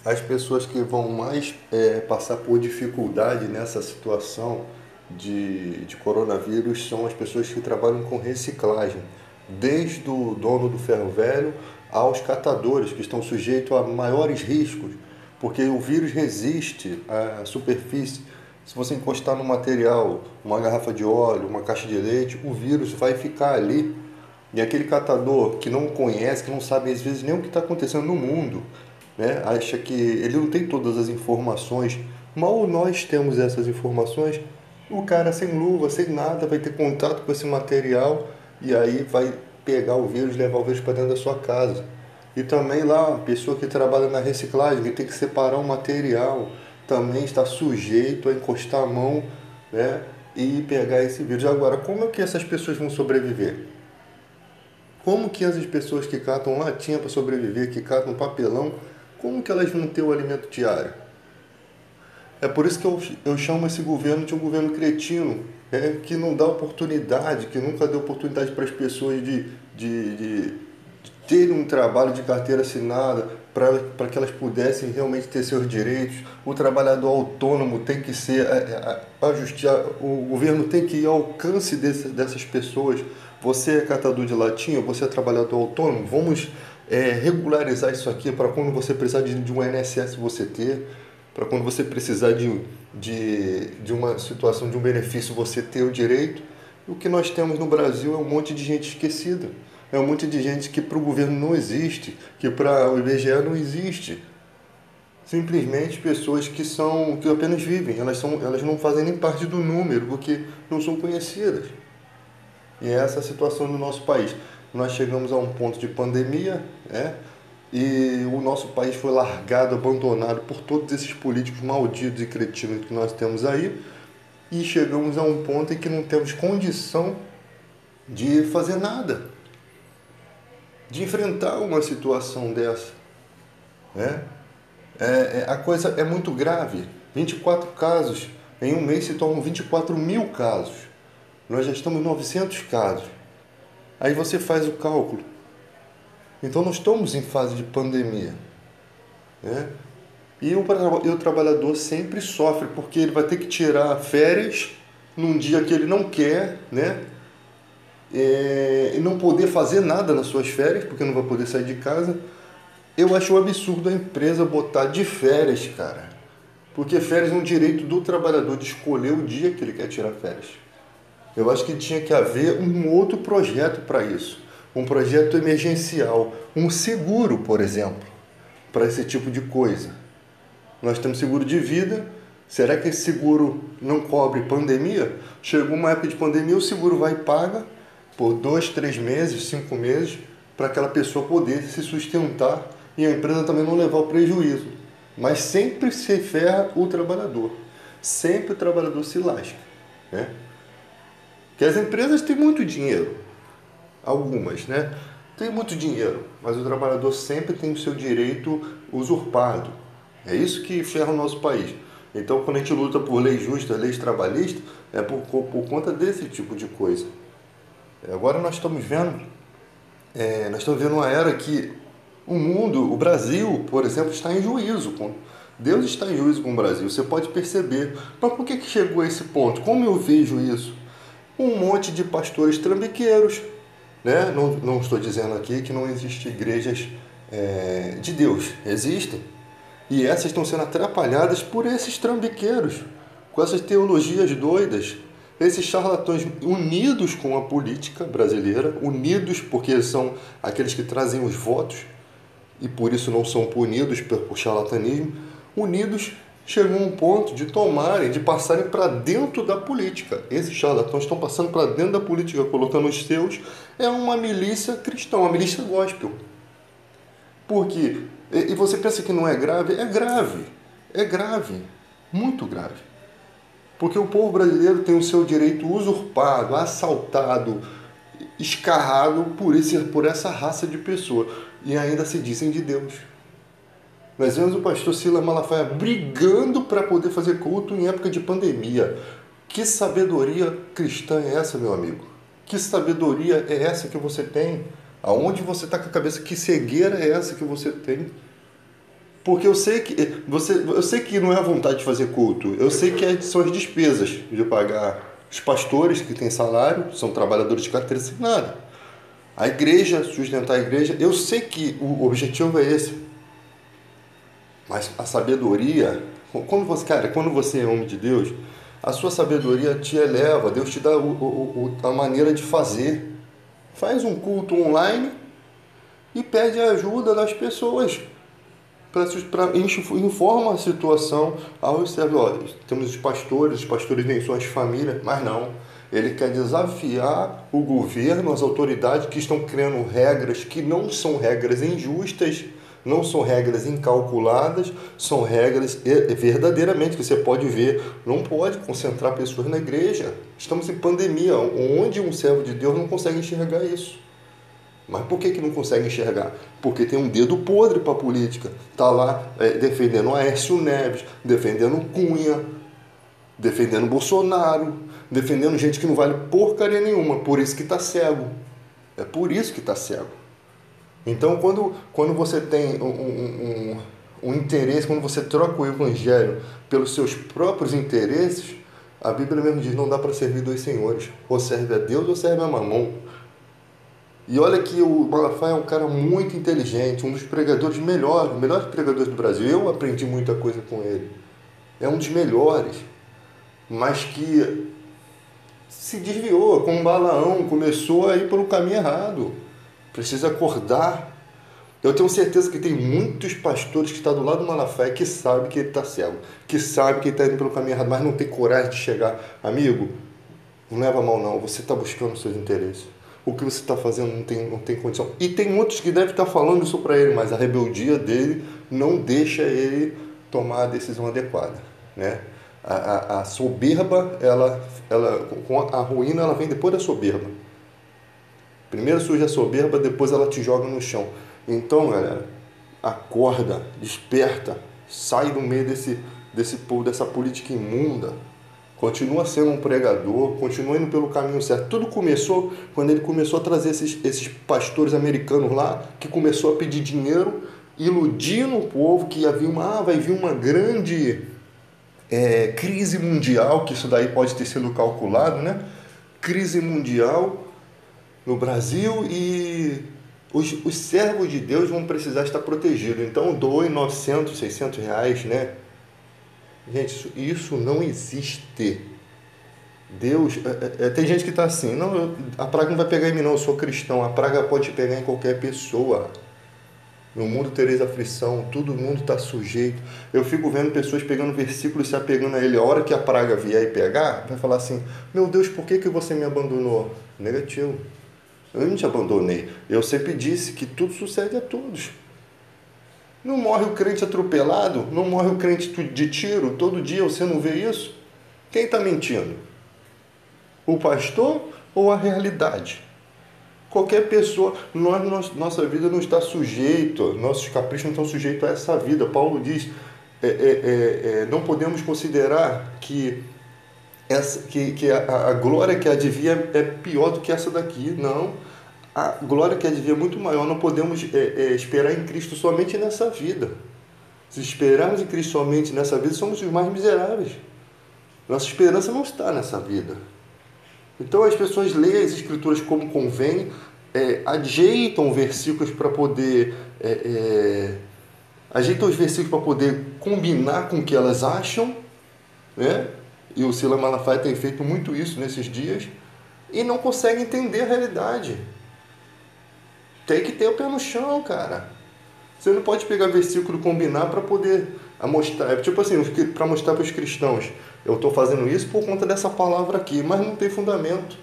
As pessoas que vão mais passar por dificuldade nessa situação de coronavírus são as pessoas que trabalham com reciclagem, desde o dono do ferro velho aos catadores, que estão sujeitos a maiores riscos, porque o vírus resiste à superfície. Se você encostar no material, uma garrafa de óleo, uma caixa de leite, o vírus vai ficar ali. E aquele catador que não conhece, que não sabe às vezes nem o que está acontecendo no mundo, né? Acha que ele não tem todas as informações. Mal nós temos essas informações, o cara sem luva, sem nada, vai ter contato com esse material e aí vai pegar o vírus, levar o vírus para dentro da sua casa. E também lá, a pessoa que trabalha na reciclagem, que tem que separar o material, também está sujeito a encostar a mão, né, e pegar esse vírus. Agora, como é que essas pessoas vão sobreviver? Como que essas pessoas que catam latinha para sobreviver, que catam papelão, como que elas vão ter o alimento diário? É por isso que eu chamo esse governo de um governo cretino, que não dá oportunidade, que nunca deu oportunidade para as pessoas de terem um trabalho de carteira assinada, para que elas pudessem realmente ter seus direitos. O trabalhador autônomo tem que ser o governo tem que ir ao alcance dessas pessoas. Você é catador de latinha, você é trabalhador autônomo, vamos regularizar isso aqui para quando você precisar de um INSS você ter, para quando você precisar de uma situação, de um benefício, você ter o direito. O que nós temos no Brasil é um monte de gente esquecida. É um monte de gente que para o governo não existe, que para o IBGE não existe. Simplesmente pessoas que apenas vivem, elas não fazem nem parte do número, porque não são conhecidas. E é essa a situação do nosso país. Nós chegamos a um ponto de pandemia, e o nosso país foi largado, abandonado por todos esses políticos malditos e cretinos que nós temos aí, e chegamos a um ponto em que não temos condição de fazer nada, de enfrentar uma situação dessa, né? A coisa é muito grave. 24 casos, em um mês se tornam 24 mil casos. Nós já estamos em 900 casos. Aí você faz o cálculo. Então nós estamos em fase de pandemia, né? E o trabalhador sempre sofre, porque ele vai ter que tirar férias num dia que ele não quer, né? E não poder fazer nada nas suas férias, porque não vai poder sair de casa. Eu acho um absurdo a empresa botar de férias, cara. Porque férias é um direito do trabalhador de escolher o dia que ele quer tirar férias. Eu acho que tinha que haver um outro projeto para isso. Um projeto emergencial, um seguro, por exemplo, para esse tipo de coisa. Nós temos seguro de vida. Será que esse seguro não cobre pandemia? Chegou uma época de pandemia, o seguro vai e paga por 2, 3 meses, 5 meses, para aquela pessoa poder se sustentar e a empresa também não levar o prejuízo. Mas sempre se ferra o trabalhador. Sempre o trabalhador se lasca, né? Porque as empresas têm muito dinheiro, algumas, né? Tem muito dinheiro, mas o trabalhador sempre tem o seu direito usurpado. É isso que ferra o nosso país. Então, quando a gente luta por leis justas, leis trabalhistas, é por conta desse tipo de coisa. Agora nós estamos vendo uma era que o mundo, o Brasil, por exemplo, está em juízo. Deus está em juízo com o Brasil, você pode perceber. Mas por que chegou a esse ponto? Como eu vejo isso? Um monte de pastores trambiqueiros, né? Não estou dizendo aqui que não existem igrejas de Deus, existem. E essas estão sendo atrapalhadas por esses trambiqueiros, com essas teologias doidas, esses charlatões unidos com a política brasileira, unidos porque são aqueles que trazem os votos e por isso não são punidos por charlatanismo, unidos chegou a um ponto de tomarem, de passarem para dentro da política. Esses charlatões estão passando para dentro da política, colocando os seus, é uma milícia cristã, uma milícia gospel. Porque, e você pensa que não é grave? É grave, muito grave. Porque o povo brasileiro tem o seu direito usurpado, assaltado, escarrado por essa raça de pessoa. E ainda se dizem de Deus. Nós vemos o pastor Silas Malafaia brigando para poder fazer culto em época de pandemia. Que sabedoria cristã é essa, meu amigo? Que sabedoria é essa que você tem? Aonde você está com a cabeça? Que cegueira é essa que você tem? Porque eu sei que não é a vontade de fazer culto. Eu sei que são as despesas de pagar os pastores que têm salário, são trabalhadores de carteira assinada. A igreja, sustentar a igreja, eu sei que o objetivo é esse. Mas a sabedoria, quando você é homem de Deus, a sua sabedoria te eleva, Deus te dá a maneira de fazer. Faz um culto online e pede ajuda das pessoas. Informa a situação ao servidor. Temos os pastores nem suas famílias, mas não. Ele quer desafiar o governo, as autoridades que estão criando regras que não são regras injustas, não são regras incalculadas, são regras verdadeiramente que você pode ver. Não pode concentrar pessoas na igreja. Estamos em pandemia, onde um servo de Deus não consegue enxergar isso. Mas por que não consegue enxergar? Porque tem um dedo podre para a política. Está lá defendendo Aécio Neves, defendendo Cunha, defendendo Bolsonaro, defendendo gente que não vale porcaria nenhuma. Por isso que está cego. É por isso que está cego. Então, quando você tem um interesse, quando você troca o evangelho pelos seus próprios interesses, a Bíblia mesmo diz, não dá para servir dois senhores. Ou serve a Deus ou serve a Mamon. E olha que o Malafaia é um cara muito inteligente, um dos pregadores melhores pregadores do Brasil. Eu aprendi muita coisa com ele. É um dos melhores, mas que se desviou, como um Balaão, começou a ir pelo caminho errado. Precisa acordar. Eu tenho certeza que tem muitos pastores que estão do lado do Malafaia que sabem que ele está cego, que sabem que ele está indo pelo caminho errado, mas não tem coragem de chegar. Amigo, não leva mal não, você está buscando os seus interesses. O que você está fazendo não tem condição. E tem outros que devem estar falando isso para ele, mas a rebeldia dele não deixa ele tomar a decisão adequada, né? A soberba, com a ruína, ela vem depois da soberba. Primeiro surge a soberba, depois ela te joga no chão. Então, galera, acorda, desperta, sai do meio dessa política imunda. Continua sendo um pregador, continua indo pelo caminho certo. Tudo começou quando ele começou a trazer esses pastores americanos lá, que começou a pedir dinheiro, iludindo o povo que vai vir uma grande crise mundial, que isso daí pode ter sido calculado, né? Crise mundial no Brasil e os servos de Deus vão precisar estar protegidos. Então doe 900, 600 reais, né? Gente, isso não existe. Deus, tem gente que está assim, não, a praga não vai pegar em mim não, eu sou cristão, a praga pode pegar em qualquer pessoa. No mundo tereis aflição, todo mundo está sujeito. Eu fico vendo pessoas pegando versículos e se apegando a ele. A hora que a praga vier e pegar, vai falar assim, meu Deus, por que você me abandonou? Negativo. Eu não te abandonei. Eu sempre disse que tudo sucede a todos. Não morre o crente atropelado? Não morre o crente de tiro? Todo dia você não vê isso? Quem está mentindo? O pastor ou a realidade? Qualquer pessoa, nossa vida não está sujeito, nossos caprichos não estão sujeitos a essa vida. Paulo diz, não podemos considerar que a glória que advia é pior do que essa daqui. Não. A glória que advia é muito maior. Não podemos esperar em Cristo somente nessa vida. Se esperarmos em Cristo somente nessa vida, somos os mais miseráveis. Nossa esperança não está nessa vida. Então as pessoas leem as Escrituras como convém, ajeitam versículos para poder... ajeitam os versículos para poder combinar com o que elas acham, né? E o Silas Malafaia tem feito muito isso nesses dias, e não consegue entender a realidade. Tem que ter o pé no chão, cara. Você não pode pegar versículo e combinar para poder mostrar. Tipo assim, para mostrar para os cristãos, eu estou fazendo isso por conta dessa palavra aqui, mas não tem fundamento.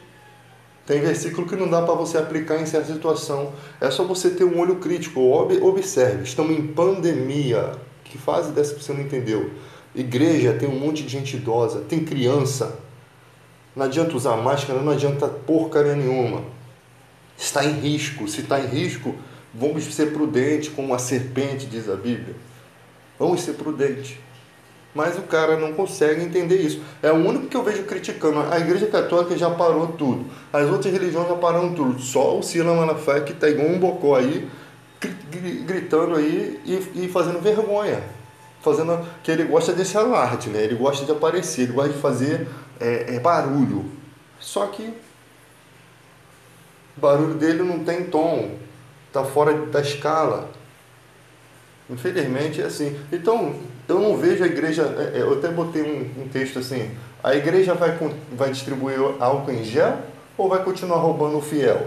Tem versículo que não dá para você aplicar em certa situação. É só você ter um olho crítico. Observe, estamos em pandemia. Que fase dessa que você não entendeu? Igreja, tem um monte de gente idosa, tem criança. Não adianta usar máscara, não adianta porcaria nenhuma. Está em risco. Se está em risco, vamos ser prudentes, como a serpente, diz a Bíblia. Vamos ser prudentes. Mas o cara não consegue entender isso. É o único que eu vejo criticando. A Igreja Católica já parou tudo. As outras religiões já pararam tudo. Só o Silas Malafaia, que está igual um bocó aí, gritando aí e fazendo vergonha. Fazendo que ele gosta desse alarde, né? Ele gosta de aparecer, ele gosta de fazer barulho. Só que o barulho dele não tem tom, tá fora da escala. Infelizmente é assim. Então, eu não vejo a igreja. Eu até botei um texto assim: a igreja vai distribuir álcool em gel ou vai continuar roubando o fiel?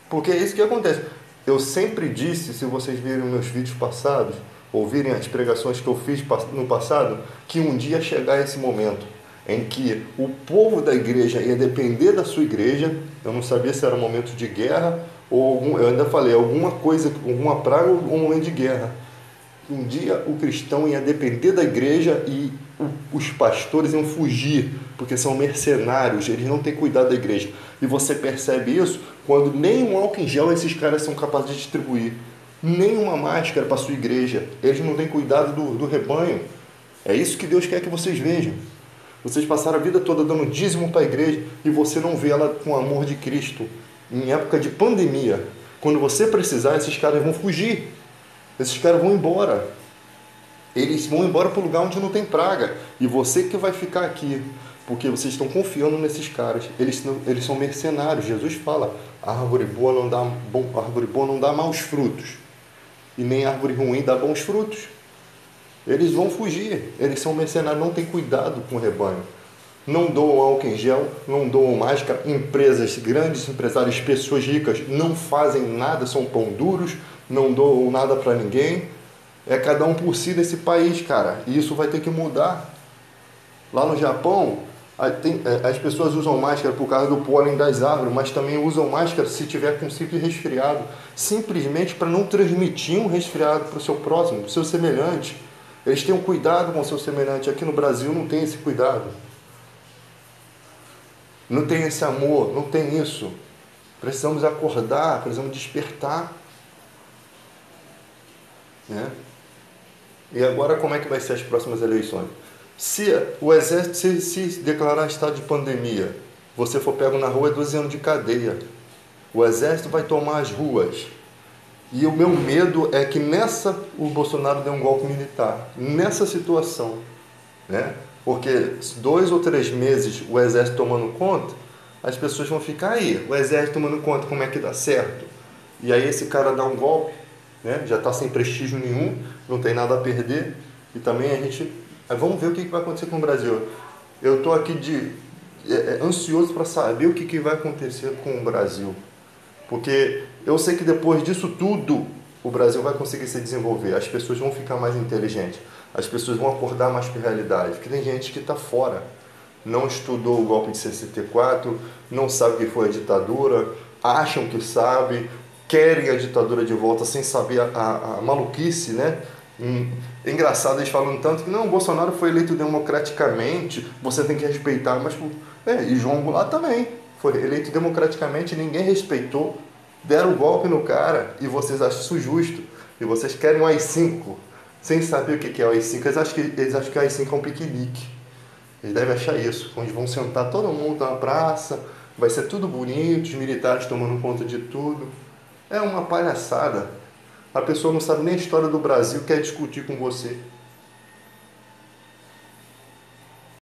Porque é isso que acontece. Eu sempre disse, se vocês virem meus vídeos passados, ouvirem as pregações que eu fiz no passado, que um dia chegar esse momento em que o povo da igreja ia depender da sua igreja. Eu não sabia se era um momento de guerra ou eu ainda falei, alguma coisa, alguma praga ou um momento de guerra. Um dia o cristão ia depender da igreja e os pastores iam fugir, porque são mercenários, eles não têm cuidado da igreja. E você percebe isso quando nem um álcool em gel esses caras são capazes de distribuir, nem uma máscara para a sua igreja. Eles não têm cuidado do rebanho. É isso que Deus quer que vocês vejam. Vocês passaram a vida toda dando dízimo para a igreja e você não vê ela com o amor de Cristo. Em época de pandemia, quando você precisar, esses caras vão fugir. Esses caras vão embora. Eles vão embora para o lugar onde não tem praga. E você que vai ficar aqui. Porque vocês estão confiando nesses caras. Eles são mercenários. Jesus fala, árvore boa não dá maus frutos. E nem árvore ruim dá bons frutos. Eles vão fugir. Eles são mercenários, não têm cuidado com o rebanho. Não doam álcool em gel, não doam máscara. Empresas, grandes empresários, pessoas ricas não fazem nada, são pão duros, não doam nada para ninguém. É cada um por si nesse país, cara. E isso vai ter que mudar. Lá no Japão, as pessoas usam máscara por causa do pólen das árvores, mas também usam máscara se tiver com simples resfriado. Simplesmente para não transmitir um resfriado para o seu próximo, para o seu semelhante. Eles têm um cuidado com o seu semelhante. Aqui no Brasil não tem esse cuidado. Não tem esse amor, não tem isso. Precisamos acordar, precisamos despertar. Né? E agora como é que vai ser as próximas eleições? Se o exército se declarar estado de pandemia, você for pego na rua, é 12 anos de cadeia. O exército vai tomar as ruas. E o meu medo é que o Bolsonaro dê um golpe militar. Nessa situação, né? Porque 2 ou 3 meses o exército tomando conta, as pessoas vão ficar aí. O exército tomando conta, como é que dá certo? E aí esse cara dá um golpe, né? Já está sem prestígio nenhum, não tem nada a perder. E também a gente... Vamos ver o que vai acontecer com o Brasil. Eu estou aqui ansioso para saber o que vai acontecer com o Brasil. Porque eu sei que depois disso tudo, o Brasil vai conseguir se desenvolver. As pessoas vão ficar mais inteligentes. As pessoas vão acordar mais para a realidade. Porque tem gente que está fora. Não estudou o golpe de 64, não sabe o que foi a ditadura, acham que sabe, querem a ditadura de volta sem saber a maluquice, né? É engraçado eles falando tanto que não, o Bolsonaro foi eleito democraticamente, você tem que respeitar, mas e João Goulart também foi eleito democraticamente, ninguém respeitou, deram um golpe no cara e vocês acham isso justo, e vocês querem o AI-5, sem saber o que é o AI-5, eles acham que o AI-5 é um piquenique, eles devem achar isso, onde vão sentar todo mundo na praça, vai ser tudo bonito, os militares tomando conta de tudo, é uma palhaçada. A pessoa não sabe nem a história do Brasil, quer discutir com você.